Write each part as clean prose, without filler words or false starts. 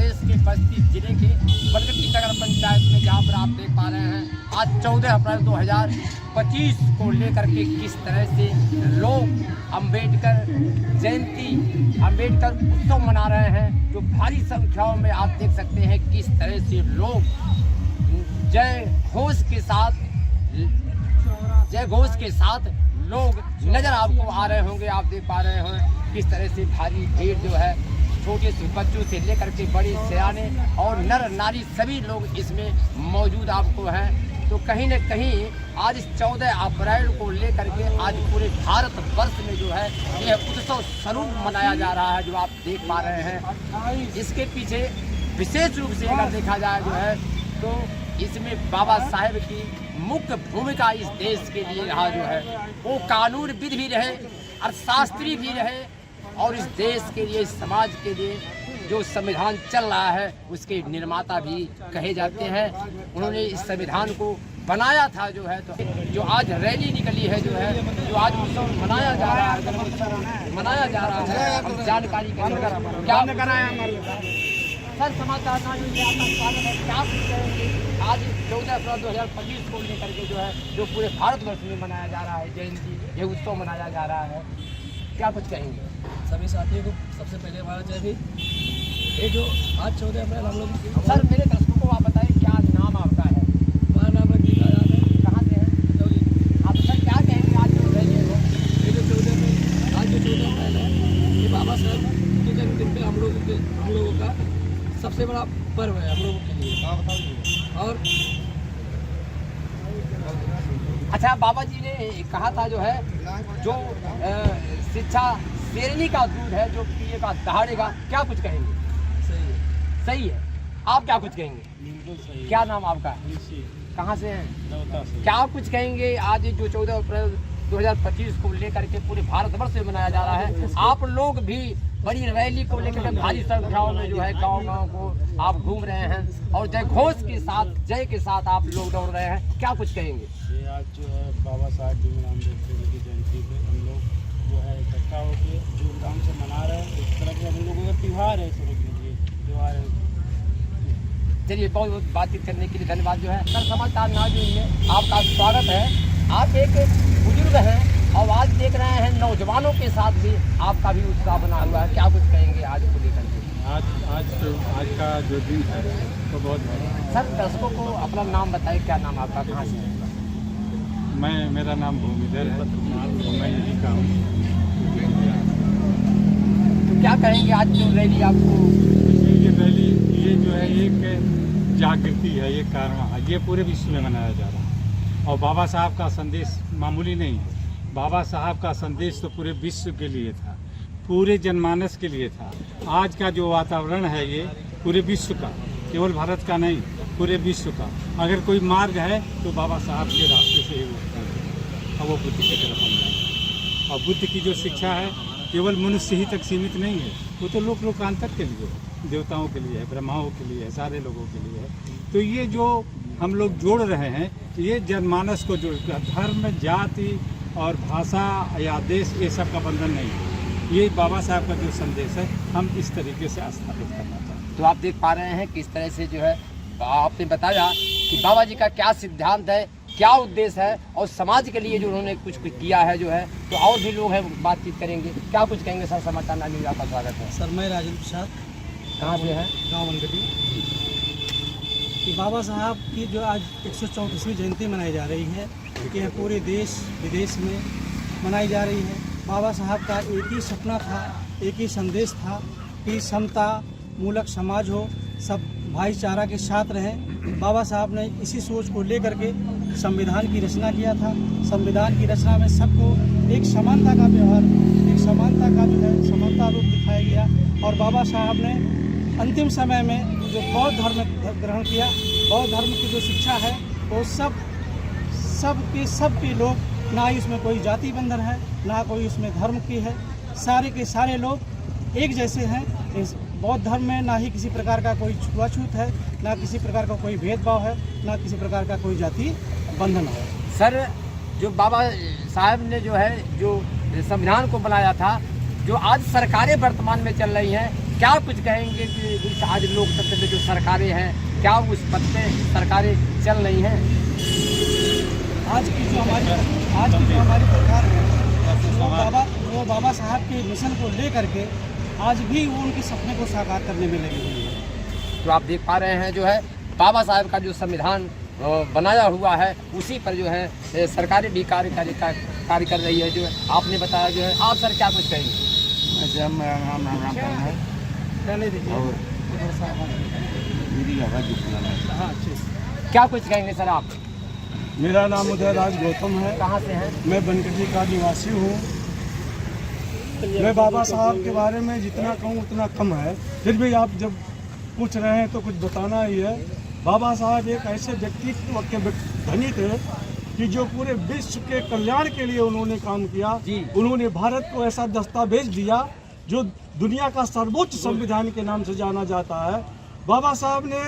प्रदेश के बस्ती जिले के बनगटी नगर पंचायत में, जहाँ पर आप देख पा रहे हैं आज 14 अप्रैल 2025 को लेकर के किस तरह से लोग अंबेडकर जयंती, अंबेडकर उत्सव मना रहे हैं। जो भारी संख्याओं में आप देख सकते हैं किस तरह से लोग जय घोष के साथ लोग नजर आपको आ रहे होंगे। आप देख पा रहे हैं किस तरह से भारी भीड़ जो है, छोटे से बच्चों से लेकर के बड़े सियाने और नर नारी सभी लोग इसमें मौजूद आपको हैं। तो कहीं न कहीं आज इस 14 अप्रैल को लेकर के आज पूरे भारत वर्ष में जो है यह उत्सव स्वरूप मनाया जा रहा है, जो आप देख पा रहे हैं। इसके पीछे विशेष रूप से अगर देखा जाए जो है तो इसमें बाबा साहेब की मुख्य भूमिका इस देश के लिए रहा, जो है वो कानूनविद भी रहे, अर्थशास्त्री भी रहे और इस देश के लिए, इस समाज के लिए जो संविधान चल रहा है उसके निर्माता भी कहे जाते हैं। उन्होंने इस संविधान को बनाया था जो है। तो जो आज रैली निकली है जो है, जो आज उत्सव मनाया जा रहा है, हम जानकारी करेंगे क्या सर समाचार क्या आज 14 अप्रैल 2025 को लेकर के जो है जो पूरे भारतवर्ष में मनाया जा रहा है जयंती, ये उत्सव मनाया जा रहा है, क्या कुछ कहेंगे? सभी साथियों को सबसे पहले हमारा जय भीम। ये जो आज 14 अप्रैल हम लोग, सर मेरे दर्शकों को आप बताएं क्या नाम आपका है? हमारा नाम है गीता याद है। कहाँ से हैं आप? सर क्या कहेंगे आज जो रैली है ये जो 14 अप्रैल, आज जो 14 अप्रैल है ये बाबा साहब के जन्मदिन पे हम लोगों का सबसे बड़ा पर्व है हम लोगों के लिए। और अच्छा, बाबा जी ने कहा था जो है जो शिक्षा शेरनी का दूध है जो पिएगा दहाड़ेगा, क्या कुछ कहेंगे? सही है। सही है। आप क्या कुछ कहेंगे? बिल्कुल सही। क्या नाम आपका? कहाँ से हैं? क्या कुछ कहेंगे आज जो 14 अप्रैल 2025 को लेकर के पूरे भारतवर्ष में मनाया जा रहा है? आप लोग भी बड़ी रैली को लेकर भारी संख्याओं में जो है गांव-गांव को आप घूम रहे हैं और जय घोष के साथ, जय के साथ आप लोग दौड़ रहे हैं, क्या कुछ कहेंगे? ये आज जो है बाबा साहब भीमराव अम्बेडकर की जयंती पे हम लोग जो है इकट्ठा होकर धूमधाम से मना रहे हैं। इस तरह के हम लोगों का त्यौहार है, समझ लीजिए त्यौहार है। चलिए, बहुत बहुत बातचीत करने के लिए धन्यवाद। जो है सर समाचार नाज़रीन में आपका स्वागत है। आप एक बुजुर्ग हैं और आज देख रहे हैं नौजवानों के साथ भी आपका भी उत्साह बना हुआ है, क्या कुछ कहेंगे आज को लेकर के? आज का जो दिन है तो बहुत सर दर्शकों को अपना नाम बताइए, क्या नाम आपका, कहाँ से है? मेरा नाम भूमिधर है, मैं यहीं का हूँ। तो क्या कहेंगे आज जो रैली आपको? ये रैली ये जो है एक जागृति है, ये कारण है, ये पूरे विश्व में मनाया जा रहा है। और बाबा साहब का संदेश मामूली नहीं है। बाबा साहब का संदेश तो पूरे विश्व के लिए था, पूरे जनमानस के लिए था। आज का जो वातावरण है ये पूरे विश्व का, केवल भारत का नहीं, पूरे विश्व का। अगर कोई मार्ग है तो बाबा साहब के रास्ते से ही वो और वो बुद्ध की तरफ हम जाएंगे। और बुद्ध की जो शिक्षा है केवल मनुष्य ही तक सीमित नहीं है, वो तो लोकांतर के लिए है, देवताओं के लिए है, ब्रह्माओं के लिए है, सारे लोगों के लिए है। तो ये जो हम लोग जोड़ रहे हैं ये जनमानस को जोड़कर, धर्म, जाति और भाषा या देश ये सब का बंधन नहीं है। ये बाबा साहब का जो संदेश है हम इस तरीके से स्थापित करना चाहते हैं। तो आप देख पा रहे हैं किस तरह से जो है आपने बताया कि बाबा जी का क्या सिद्धांत है, क्या उद्देश्य है और समाज के लिए जो उन्होंने कुछ किया है जो है। तो और भी लोग हैं, बातचीत करेंगे, क्या कुछ कहेंगे? सर समाचार नाज़रीन में आपका स्वागत है। सर मैं राजेंद्र प्रसाद, कहाँ से हैं? गाँव बनगटी। कि बाबा साहब की जो आज 134वीं जयंती मनाई जा रही है, यह पूरे देश विदेश में मनाई जा रही है। बाबा साहब का एक ही सपना था, एक ही संदेश था कि समता मूलक समाज हो, सब भाईचारा के साथ रहें। बाबा साहब ने इसी सोच को लेकर के संविधान की रचना किया था। संविधान की रचना में सबको एक समानता का व्यवहार, एक समानता का जो है समानता रूप दिखाया गया। और बाबा साहब ने अंतिम समय में जो बौद्ध धर्म ग्रहण किया, बौद्ध धर्म की जो शिक्षा है वो सब के लोग, ना ही उसमें कोई जाति बंधन है, ना कोई उसमें धर्म की है, सारे के सारे लोग एक जैसे हैं। इस बौद्ध धर्म में ना ही किसी प्रकार का कोई छुआछूत है, ना किसी प्रकार का कोई भेदभाव है, ना किसी प्रकार का कोई जाति बंधन है। सर जो बाबा साहब ने जो है जो संविधान को बनाया था, जो आज सरकारें वर्तमान में चल रही हैं, क्या कुछ कहेंगे कि इस आज लोकतंत्र में जो सरकारें हैं, क्या उस पद पे सरकारें चल रही हैं? आज की जो हमारी सरकार है वो बाबा साहब के मिशन को लेकर के आज भी वो उनके सपने को साकार करने में लगी हुई है। तो आप देख पा रहे हैं जो है बाबा साहब का जो संविधान बनाया हुआ है उसी पर जो है सरकारें भी कार्य कर रही है। जो है आपने बताया जो है, आप सर क्या कुछ कहेंगे? राम है रहने दीजिए हाँ क्या कुछ कहेंगे सर आप? मेरा नाम उदय राज गौतम है। कहाँ से हैं? मैं बनकटी का निवासी हूँ। मैं बाबा साहब के बारे में जितना कहूँ उतना कम है, फिर भी आप जब पूछ रहे हैं तो कुछ बताना ही है। बाबा साहब एक ऐसे व्यक्तित्व के धनी थे कि जो पूरे विश्व के कल्याण के लिए उन्होंने काम किया। उन्होंने भारत को ऐसा दस्तावेज दिया जो दुनिया का सर्वोच्च संविधान के नाम से जाना जाता है। बाबा साहब ने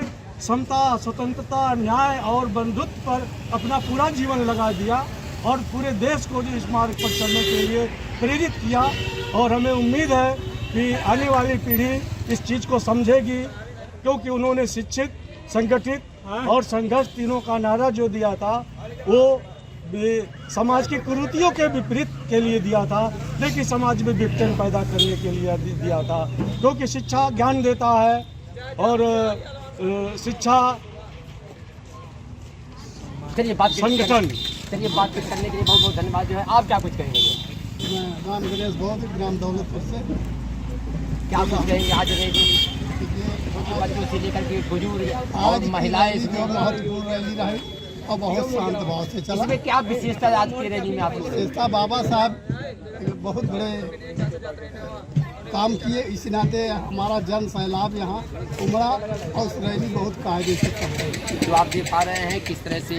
समता, स्वतंत्रता, न्याय और बंधुत्व पर अपना पूरा जीवन लगा दिया और पूरे देश को जो इस मार्ग पर चलने के लिए प्रेरित किया। और हमें उम्मीद है कि आने वाली पीढ़ी इस चीज़ को समझेगी, क्योंकि उन्होंने शिक्षित, संगठित और संघर्ष तीनों का नारा जो दिया था वो समाज की कुरीतियों के विपरीत के लिए दिया था, लेकिन समाज में विघटन पैदा करने के लिए दिया था। क्योंकि शिक्षा ज्ञान देता है और शिक्षा संगठन। चलिए बातचीत करने के लिए बहुत बहुत धन्यवाद। जो है आप क्या कुछ कहेंगे? राम गणेश बहुत ग्राम दौलतपुर से। क्या कुछ कहेंगे आज रैली बच्चों से लेकर के बुजुर्ग और महिलाएं महत्वपूर्ण रैली रही और बहुत शांत भाव से चला। इसमें क्या विशेषता आज की रैली में आपको? विशेषता बाबा साहब बहुत बड़े काम किए, इस नाते हमारा जन सैलाब यहाँ उमड़ा और रैली बहुत कायदे से चल रही है। जो आप देख पा रहे हैं किस तरह से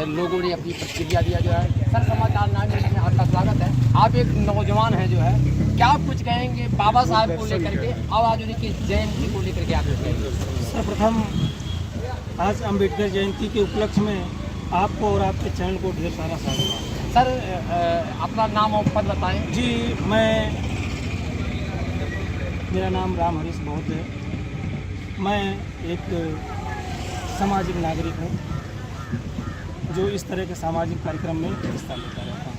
लोगों ने अपनी प्रतिक्रिया दिया। जो है सर समाचार 9 मिनट में आपका स्वागत है। आप एक नौजवान हैं, जो है क्या कुछ कहेंगे बाबा साहब को लेकर के और आज उनकी जयंती को लेकर के आप कुछ कहेंगे? सर्वप्रथम आज अम्बेडकर जयंती के उपलक्ष्य में आपको और आपके चैनल को ढेर सारा स्वागत। सर अपना नाम और पद बताएं। जी, मेरा नाम राम हरीश बौद्ध है। मैं एक सामाजिक नागरिक हूँ जो इस तरह के सामाजिक कार्यक्रम में हिस्सा लेता रहता हूँ।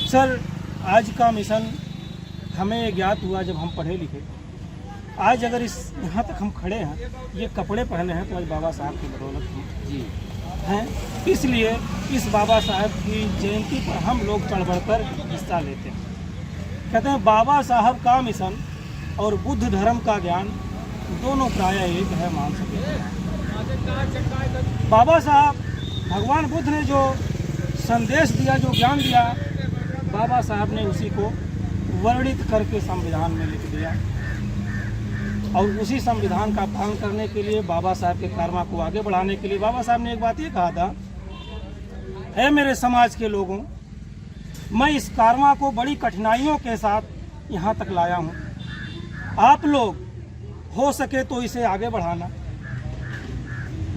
सर, आज का मिशन हमें ज्ञात हुआ जब हम पढ़े लिखे। आज अगर यहाँ तक हम खड़े हैं, ये कपड़े पहने हैं, तो आज बाबा साहब की बदौलत जी हैं। इसलिए इस बाबा साहब की जयंती पर हम लोग चढ़ बढ़कर हिस्सा लेते हैं। कहते हैं बाबा साहब का मिशन और बुद्ध धर्म का ज्ञान दोनों प्रायः एक है, मान सकते। बाबा साहब भगवान बुद्ध ने जो संदेश दिया, जो ज्ञान दिया, बाबा साहब ने उसी को वर्णित करके संविधान में लिख दिया। और उसी संविधान का पालन करने के लिए, बाबा साहब के कर्मा को आगे बढ़ाने के लिए बाबा साहब ने एक बात ये कहा था, है मेरे समाज के लोगों, मैं इस कर्मा को बड़ी कठिनाइयों के साथ यहाँ तक लाया हूँ। आप लोग हो सके तो इसे आगे बढ़ाना,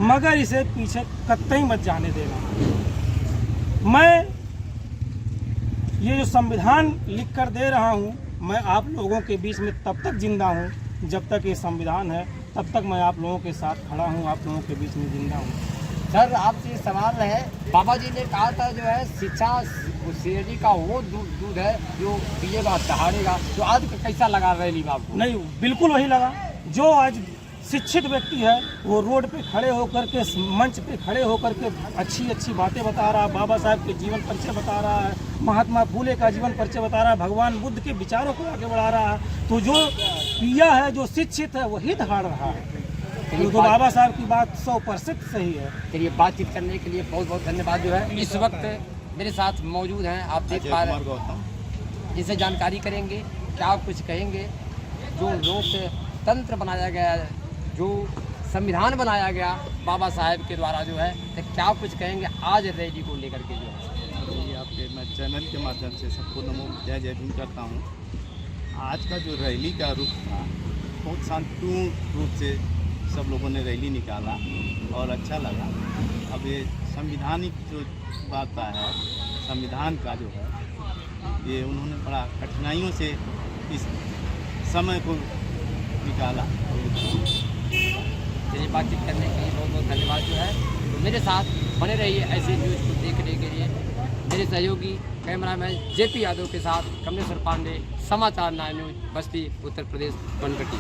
मगर इसे पीछे कतई मत जाने देना। मैं ये जो संविधान लिख कर दे रहा हूँ, मैं आप लोगों के बीच में तब तक जिंदा हूँ जब तक ये संविधान है, तब तक मैं आप लोगों के साथ खड़ा हूँ, आप लोगों के बीच में जिंदा हूँ। सर आपसे सवाल है, बाबा जी ने कहा था जो है शिक्षा शेरडी का वो दूध है जो पिएगा दहाड़ेगा। तो आज कैसा लगा रैली में आपको? नहीं, बिल्कुल वही लगा। जो आज शिक्षित व्यक्ति है वो रोड पे खड़े होकर के, मंच पे खड़े होकर के अच्छी अच्छी बातें बता रहा है, बाबा साहब के जीवन परिचय बता रहा है, महात्मा फूले का जीवन परिचय बता रहा है, भगवान बुद्ध के विचारों को आगे बढ़ा रहा है। तो जो पिया है, जो शिक्षित है, वही दहाड़ रहा है। तो बाबा साहब की बात 100% सही है। चलिए बातचीत करने के लिए बहुत बहुत धन्यवाद। जो है इस वक्त मेरे साथ मौजूद हैं, आप देख पा रहे हैं, इनसे जानकारी करेंगे, क्या कुछ कहेंगे। जो लोकतंत्र बनाया गया, जो संविधान बनाया गया बाबा साहब के द्वारा, जो है तो क्या कुछ कहेंगे आज रैली को लेकर के? जो है आपके मैं चैनल के माध्यम से सबको नमो जय भीम करता हूँ। आज का जो रैली का रूप था, बहुत शांतिपूर्ण रूप से सब लोगों ने रैली निकाला और अच्छा लगा। अब ये संविधानिक जो बात है, संविधान का जो है, ये उन्होंने बड़ा कठिनाइयों से इस समय को निकाला। चलिए, बातचीत करने के लिए बहुत बहुत धन्यवाद जो है। तो मेरे साथ बने रहिए ऐसे न्यूज़ को देखने के लिए। मेरे सहयोगी कैमरामैन JP यादव के साथ कमलेश्वर पांडे, समाचार 9 न्यूज़, बस्ती, उत्तर प्रदेश, बनगटी।